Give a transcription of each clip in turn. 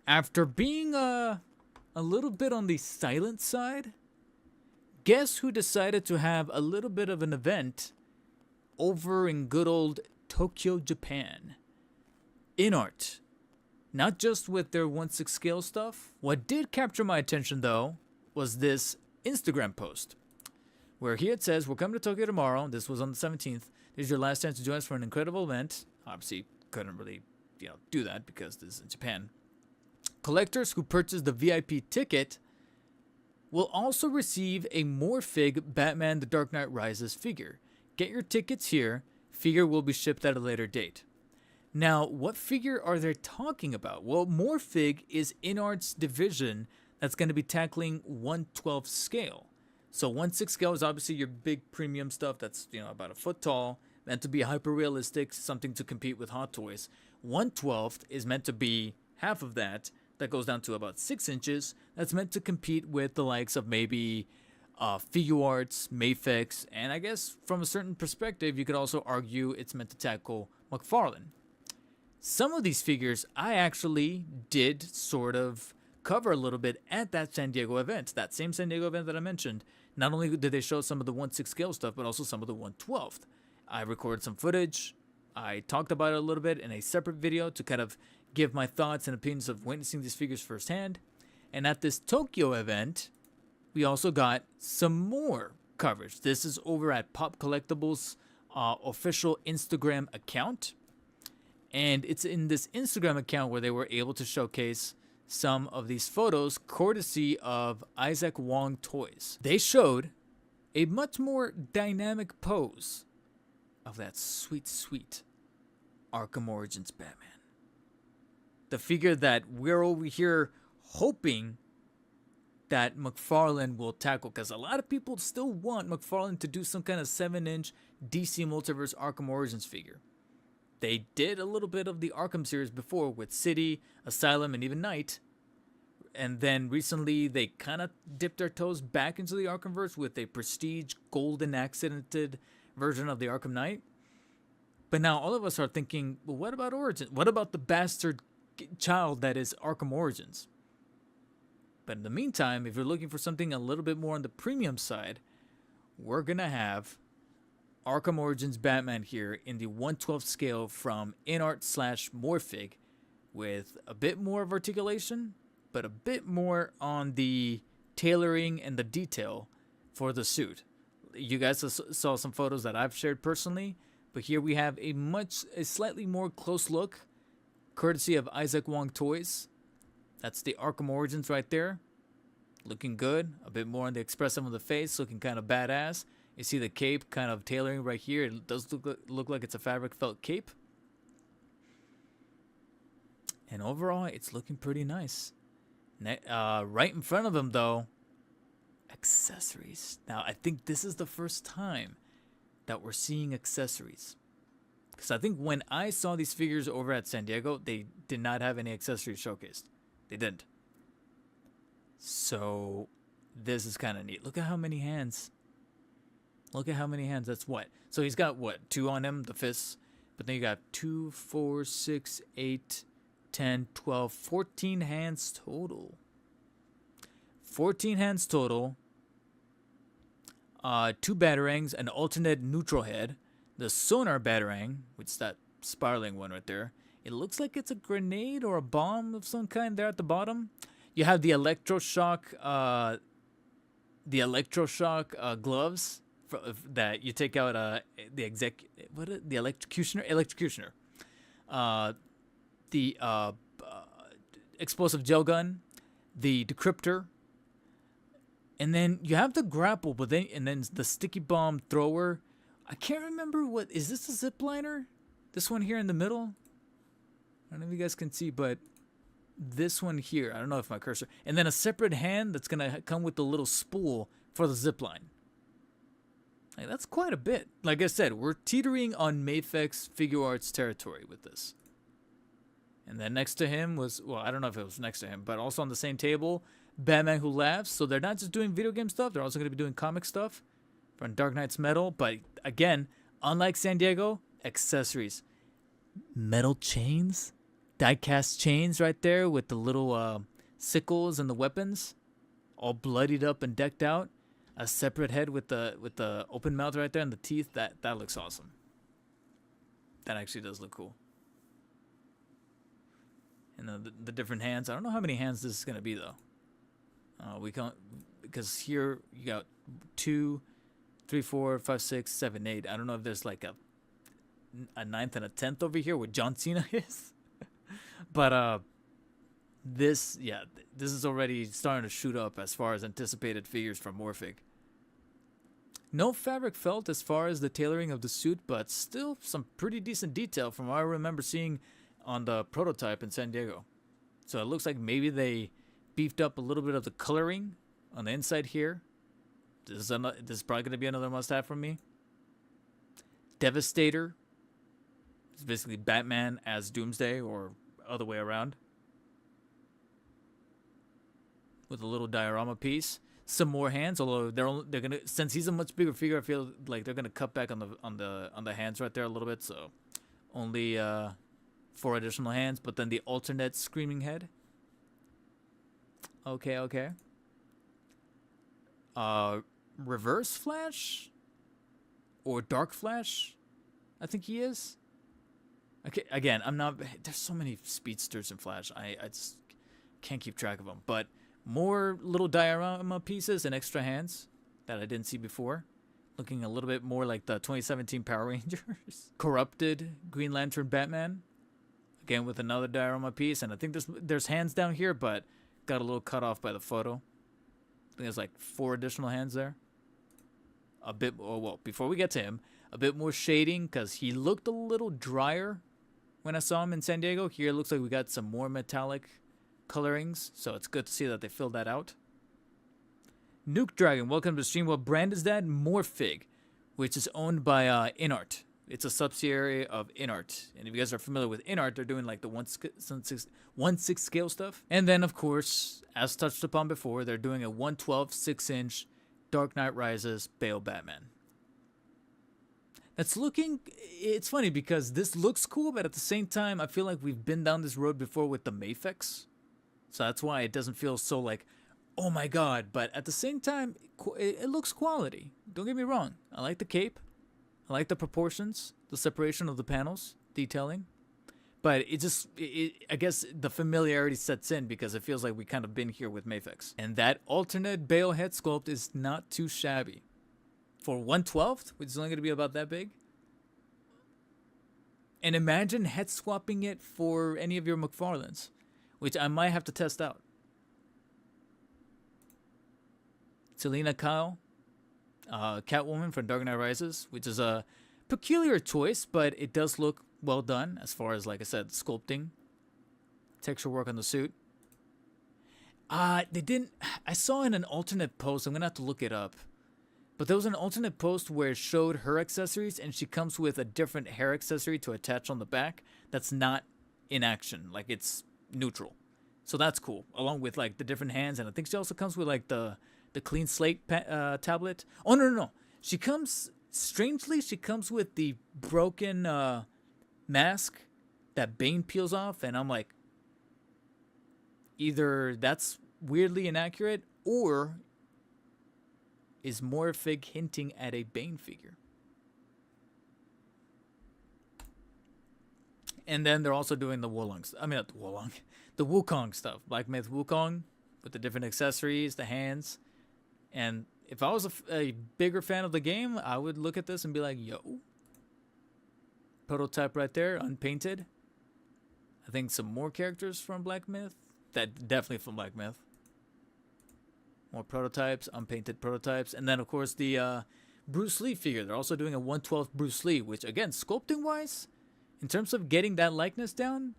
After being a little bit on the silent side, guess who decided to have a little bit of an event over in good old Tokyo, Japan? InArt. Not just with their 1/6 scale stuff. What did capture my attention though was this Instagram post where here it says, "We're coming to Tokyo tomorrow." This was on the 17th. "This is your last chance to join us for an incredible event." Obviously, couldn't really, do that because this is in Japan. "Collectors who purchase the VIP ticket will also receive a Morfig Batman The Dark Knight Rises figure. Get your tickets here. Figure will be shipped at a later date." Now, what figure are they talking about? Well, Morfig is InArt's division that's going to be tackling 1/12 scale. So 1/6 scale is obviously your big premium stuff that's, about a foot tall, meant to be hyper realistic, something to compete with Hot Toys. 1/12 is meant to be half of that. That goes down to about 6 inches. That's meant to compete with the likes of maybe Figuarts, Mafex, and I guess from a certain perspective, you could also argue it's meant to tackle McFarlane. Some of these figures I actually did sort of cover a little bit at that San Diego event, that same San Diego event that I mentioned. Not only did they show some of the 1/6 scale stuff, but also some of the 1/12. I recorded some footage. I talked about it a little bit in a separate video to kind of give my thoughts and opinions of witnessing these figures firsthand. And at this Tokyo event, we also got some more coverage. This is over at Pop Collectibles' official Instagram account. And it's in this Instagram account where they were able to showcase some of these photos courtesy of Isaac Wong Toys. They showed a much more dynamic pose of that sweet, sweet Arkham Origins Batman. The figure that we're over here hoping that McFarlane will tackle, because a lot of people still want McFarlane to do some kind of 7-inch DC Multiverse Arkham Origins figure. They did a little bit of the Arkham series before with City, Asylum, and even Knight. And then recently they kind of dipped their toes back into the Arkhamverse with a prestige golden accidented version of the Arkham Knight. But now all of us are thinking, well, what about Origins? What about the bastard child that is Arkham Origins? But in the meantime, if you're looking for something a little bit more on the premium side, we're going to have Arkham Origins Batman here in the 1/12 scale from InArt/Morfig with a bit more of articulation, but a bit more on the tailoring and the detail for the suit. You guys saw some photos that I've shared personally, but here we have a slightly more close look, courtesy of Isaac Wong Toys. That's the Arkham Origins right there. Looking good. A bit more on the expressive of the face, looking kind of badass. You see the cape kind of tailoring right here. It does look like it's a fabric felt cape. And overall, it's looking pretty nice. Right in front of him, though, accessories. Now, I think this is the first time that we're seeing accessories. Because I think when I saw these figures over at San Diego, they did not have any accessories showcased. They didn't. So, this is kind of neat. Look at how many hands. Look at how many hands. That's what? So he's got what? 2 on him, the fists. But then you got 2, 4, 6, 8, 10, 12, 14 hands total. 14 hands total. 2 batarangs, an alternate neutral head. The sonar batarang, which is that spiraling one right there. It looks like it's a grenade or a bomb of some kind there at the bottom. You have the electroshock gloves that you take out the electrocutioner, the explosive gel gun, the decryptor, and then you have the grapple, and then the sticky bomb thrower. I can't remember what is this, a zip liner? This one here in the middle. I don't know if you guys can see, but this one here, I don't know if my cursor, and then a separate hand that's gonna come with the little spool for the zip line. Like, that's quite a bit. Like I said, we're teetering on Mafex Figuarts territory with this. And then next to him was, well, I don't know if it was next to him, but also on the same table, Batman Who Laughs. So they're not just doing video game stuff, they're also going to be doing comic stuff from Dark Knight's Metal. But again, unlike San Diego, accessories. Metal chains? die-cast chains right there with the little sickles and the weapons, all bloodied up and decked out. A separate head with the open mouth right there and the teeth. That looks awesome. That actually does look cool. And the different hands. I don't know how many hands this is gonna be though. We can't, because here you got 2, 3, 4, 5, 6, 7, 8. I don't know if there's like a 9th and a 10th over here where John Cena is. But this is already starting to shoot up as far as anticipated figures from Morfig. No fabric felt as far as the tailoring of the suit, but still some pretty decent detail from what I remember seeing on the prototype in San Diego. So it looks like maybe they beefed up a little bit of the coloring on the inside here. This is probably going to be another must-have from me. Devastator. It's basically Batman as Doomsday, or other way around, with a little diorama piece. Some more hands, although they're gonna, since he's a much bigger figure, I feel like they're gonna cut back on the hands right there a little bit. So only 4 additional hands, but then the alternate screaming head. Okay. Reverse Flash or Dark Flash, I think he is. Okay, again, I'm not. There's so many speedsters in Flash. I just can't keep track of them. But more little diorama pieces and extra hands that I didn't see before. Looking a little bit more like the 2017 Power Rangers. Corrupted Green Lantern Batman. Again with another diorama piece. And I think there's hands down here, but got a little cut off by the photo. I think there's like 4 additional hands there. A bit, well, before we get to him, a bit more shading because he looked a little drier when I saw him in San Diego. Here it looks like we got some more metallic colorings, so it's good to see that they filled that out. Nuke Dragon, welcome to the stream. What brand is that? Morfig, which is owned by InArt. It's a subsidiary of InArt. And if you guys are familiar with InArt, they're doing like the 1/6 scale stuff. And then, of course, as touched upon before, they're doing a 1/12 6-inch Dark Knight Rises Bale Batman. That's looking, it's funny because this looks cool, but at the same time, I feel like we've been down this road before with the Mafex. So that's why it doesn't feel so like, oh my god. But at the same time, it looks quality. Don't get me wrong. I like the cape. I like the proportions, the separation of the panels, detailing. But I guess the familiarity sets in because it feels like we kind of been here with Mafex. And that alternate Bale head sculpt is not too shabby. For 1/12, which is only going to be about that big. And imagine head swapping it for any of your McFarlanes, which I might have to test out. Selena Kyle, Catwoman from Dark Knight Rises, which is a peculiar choice, but it does look well done as far as, like I said, sculpting, texture work on the suit. They didn't. I saw in an alternate post. I'm gonna have to look it up. But there was an alternate post where it showed her accessories, and she comes with a different hair accessory to attach on the back that's not in action. Like, it's neutral. So that's cool. Along with, like, the different hands. And I think she also comes with, like, the clean slate tablet. Oh, no. She comes, strangely, she comes with the broken mask that Bane peels off. And I'm like, either that's weirdly inaccurate, or is Morfig hinting at a Bane figure? And then they're also doing the Wulong. I mean, not the Wulong, the Wukong stuff. Black Myth Wukong with the different accessories, the hands. And if I was a bigger fan of the game, I would look at this and be like, yo. Prototype right there, unpainted. I think some more characters from Black Myth. That definitely from Black Myth. More prototypes, unpainted prototypes. And then, of course, the Bruce Lee figure. They're also doing a 1/12 Bruce Lee, which, again, sculpting-wise, in terms of getting that likeness down,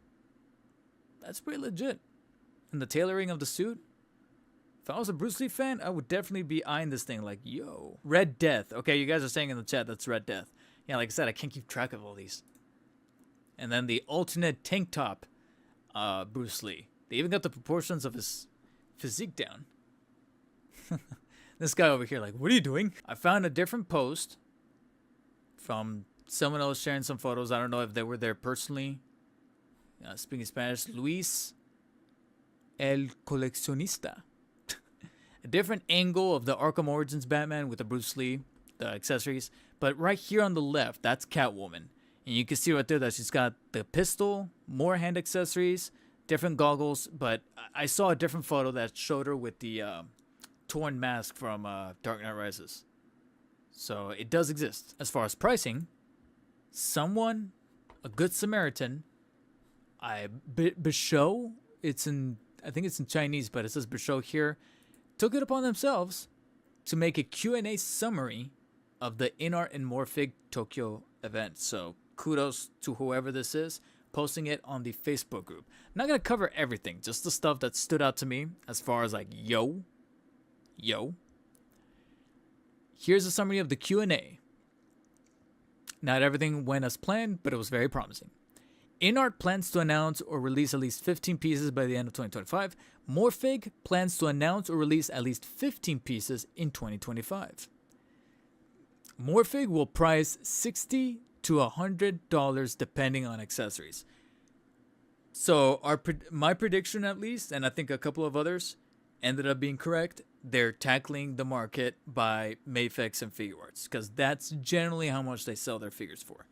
that's pretty legit. And the tailoring of the suit, if I was a Bruce Lee fan, I would definitely be eyeing this thing like, yo. Red Death. Okay, you guys are saying in the chat that's Red Death. Yeah, like I said, I can't keep track of all these. And then the alternate tank top Bruce Lee. They even got the proportions of his physique down. This guy over here, like, what are you doing? I found a different post from someone else sharing some photos. I don't know if they were there personally Speaking Spanish, Luis El Coleccionista. A different angle of the Arkham Origins Batman with the Bruce Lee, the accessories. But right here on the left, that's Catwoman. And you can see right there that she's got the pistol, more hand accessories, different goggles. But I saw a different photo that showed her with the torn mask from Dark Knight Rises. So it does exist. As far as pricing, someone, a good Samaritan, Bishow, I think it's in Chinese, but it says Bishow here, took it upon themselves to make a Q&A summary of the InArt and Morfig Tokyo event. So kudos to whoever this is, posting it on the Facebook group. I'm not going to cover everything, just the stuff that stood out to me as far as like, yo. Here's a summary of the Q&A. Not everything went as planned, but it was very promising. InArt plans to announce or release at least 15 pieces by the end of 2025. Morfig plans to announce or release at least 15 pieces in 2025. Morfig will price $60 to $100 depending on accessories. So my prediction, at least, and I think a couple of others ended up being correct. They're tackling the market by Mafex and Figuarts, because that's generally how much they sell their figures for.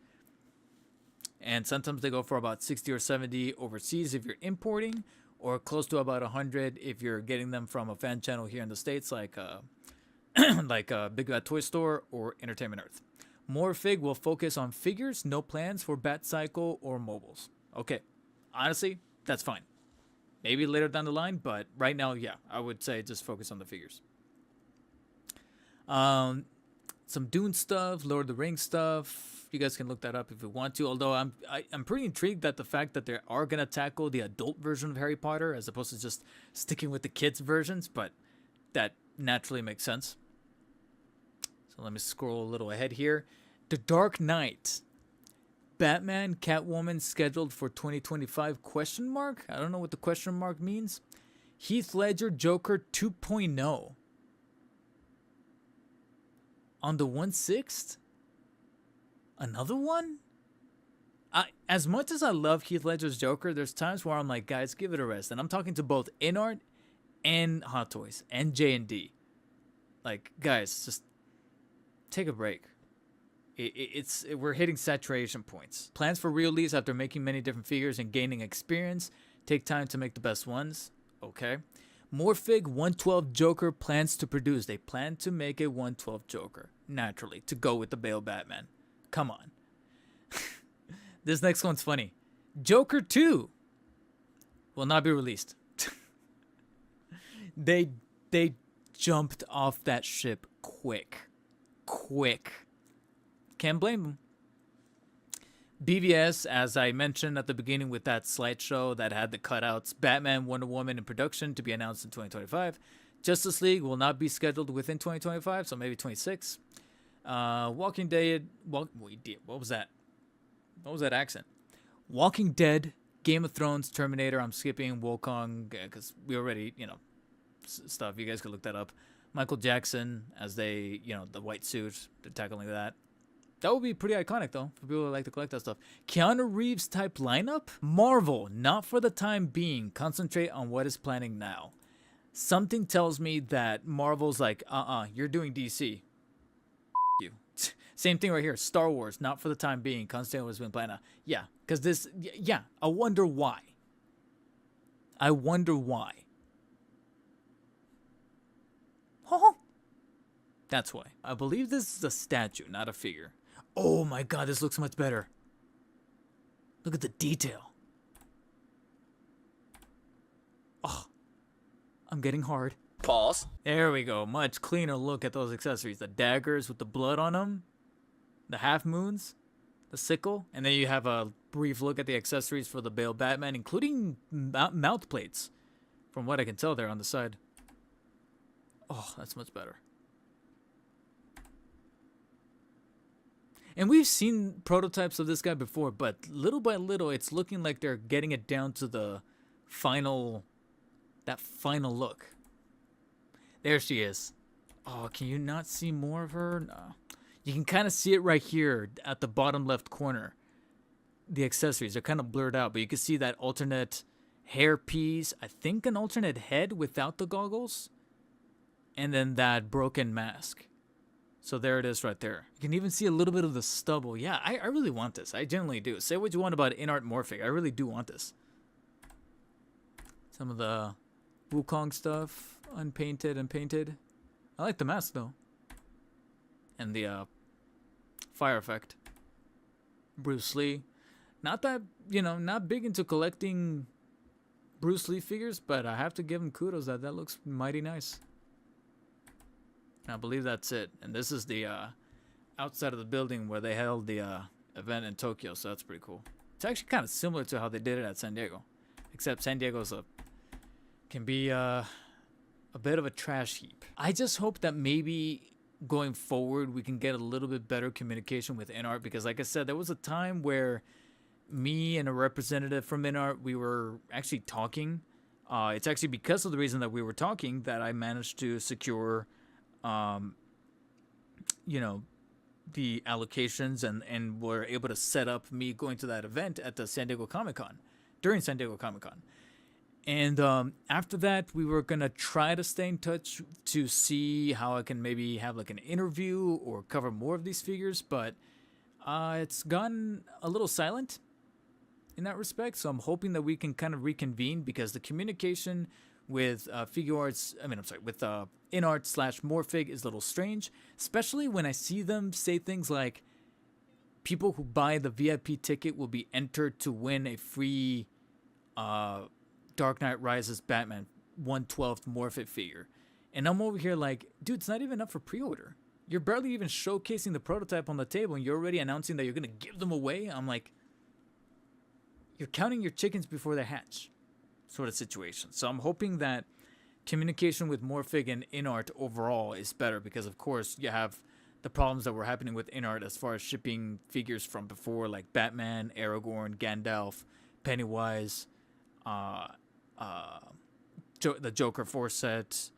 And sometimes they go for about 60 or 70 overseas if you're importing, or close to about 100 if you're getting them from a fan channel here in the States, like Big Bad Toy Store or Entertainment Earth. Morfig will focus on figures, no plans for Bat Cycle or mobiles. Okay, honestly, that's fine. Maybe later down the line, but right now, yeah, I would say just focus on the figures. Some Dune stuff, Lord of the Rings stuff. You guys can look that up if you want to. Although I'm pretty intrigued at the fact that they are gonna tackle the adult version of Harry Potter as opposed to just sticking with the kids versions. But that naturally makes sense. So let me scroll a little ahead here. The Dark Knight. Batman, Catwoman scheduled for 2025 ? I don't know what the question mark means. Heath Ledger Joker 2.0. On the 1/6? Another one? As much as I love Heath Ledger's Joker, there's times where I'm like, guys, give it a rest. And I'm talking to both InArt and Hot Toys and J&D. Like, guys, just take a break. We're hitting saturation points. Plans for re-release after making many different figures and gaining experience. Take time to make the best ones. Okay. Morfig 112 Joker plans to produce. They plan to make a 112 Joker, naturally, to go with the Bale Batman. Come on. This next one's funny. Joker 2 will not be released. They jumped off that ship quick. Can't blame them. BVS, as I mentioned at the beginning with that slideshow that had the cutouts, Batman, Wonder Woman in production to be announced in 2025. Justice League will not be scheduled within 2025, so maybe 26. Walking Dead. What was that? What was that accent? Walking Dead, Game of Thrones, Terminator. I'm skipping Wukong because we already, stuff. You guys could look that up. Michael Jackson as the white suit. They're tackling that. That would be pretty iconic, though, for people who like to collect that stuff. Keanu Reeves type lineup? Marvel, not for the time being. Concentrate on what is planning now. Something tells me that Marvel's like, you're doing DC. You. Same thing right here. Star Wars, not for the time being. Concentrate on what's been planned now. Yeah, because this, I wonder why. Huh? That's why. I believe this is a statue, not a figure. Oh my god, this looks much better. Look at the detail. Oh, I'm getting hard. Pause. There we go. Much cleaner look at those accessories. The daggers with the blood on them. The half moons. The sickle. And then you have a brief look at the accessories for the Bale Batman, including mouth plates. From what I can tell there on the side. Oh, that's much better. And we've seen prototypes of this guy before, but little by little, it's looking like they're getting it down to the final look. There she is. Oh, can you not see more of her? No. You can kind of see it right here at the bottom left corner. the accessories. They're kind of blurred out, but you can see that alternate hair piece. I think an alternate head without the goggles, and then that broken mask. So there it is right there. You can even see a little bit of the stubble. Yeah, I really want this. I genuinely do. Say what you want about InArt Morfig. I really do want this. Some of the Wukong stuff, unpainted and painted. I like the mask though. And the fire effect. Bruce Lee. Not that, not big into collecting Bruce Lee figures, but I have to give him kudos that looks mighty nice. I believe that's it. And this is the outside of the building where they held the event in Tokyo, so that's pretty cool. It's actually kind of similar to how they did it at San Diego, except San Diego's can be a bit of a trash heap. I just hope that maybe going forward we can get a little bit better communication with InArt, because like I said, there was a time where me and a representative from InArt, we were actually talking. It's actually because of the reason that we were talking that I managed to secure the allocations and were able to set up me going to that event at the San Diego Comic-Con, during San Diego Comic-Con. And after that, we were going to try to stay in touch to see how I can maybe have like an interview or cover more of these figures, but it's gotten a little silent in that respect. So I'm hoping that we can kind of reconvene, because the communication with Figuarts, with InArt/Morfig is a little strange, especially when I see them say things like people who buy the VIP ticket will be entered to win a free Dark Knight Rises Batman 1/12 Morphic figure. And I'm over here like, dude, it's not even up for pre-order. You're barely even showcasing the prototype on the table and you're already announcing that you're going to give them away. I'm like, you're counting your chickens before they hatch sort of situation. So I'm hoping that communication with Morfig and InArt overall is better, because of course you have the problems that were happening with InArt as far as shipping figures from before, like Batman, Aragorn, Gandalf, Pennywise, the Joker 4 set.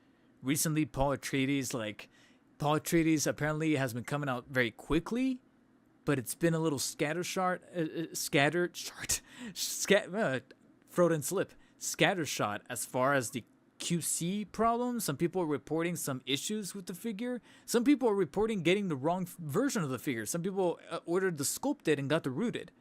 Recently, Paul Atreides apparently has been coming out very quickly, but it's been a little scattershot, scattershot as far as the QC problems. Some people are reporting some issues with the figure. Some people are reporting getting the wrong version of the figure. Some people ordered the sculpted and got the rooted,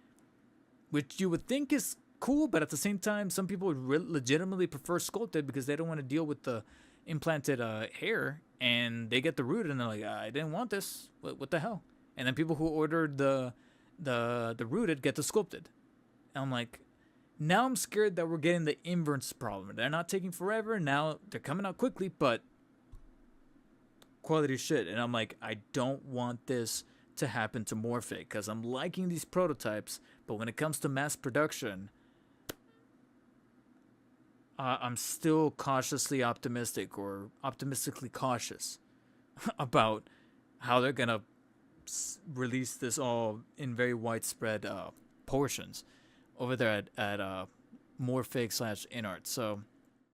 which you would think is cool, but at the same time, some people would legitimately prefer sculpted because they don't want to deal with the implanted hair, and they get the rooted and they're like, I didn't want this. What the hell? And then people who ordered the rooted get the sculpted. And I'm like, now I'm scared that we're getting the inverse problem. They're not taking forever. Now they're coming out quickly, but quality shit. And I'm like, I don't want this to happen to Morphic, because I'm liking these prototypes, but when it comes to mass production, I'm still cautiously optimistic, or optimistically cautious about how they're gonna release this all in very widespread portions over there at Morfig/InArt. So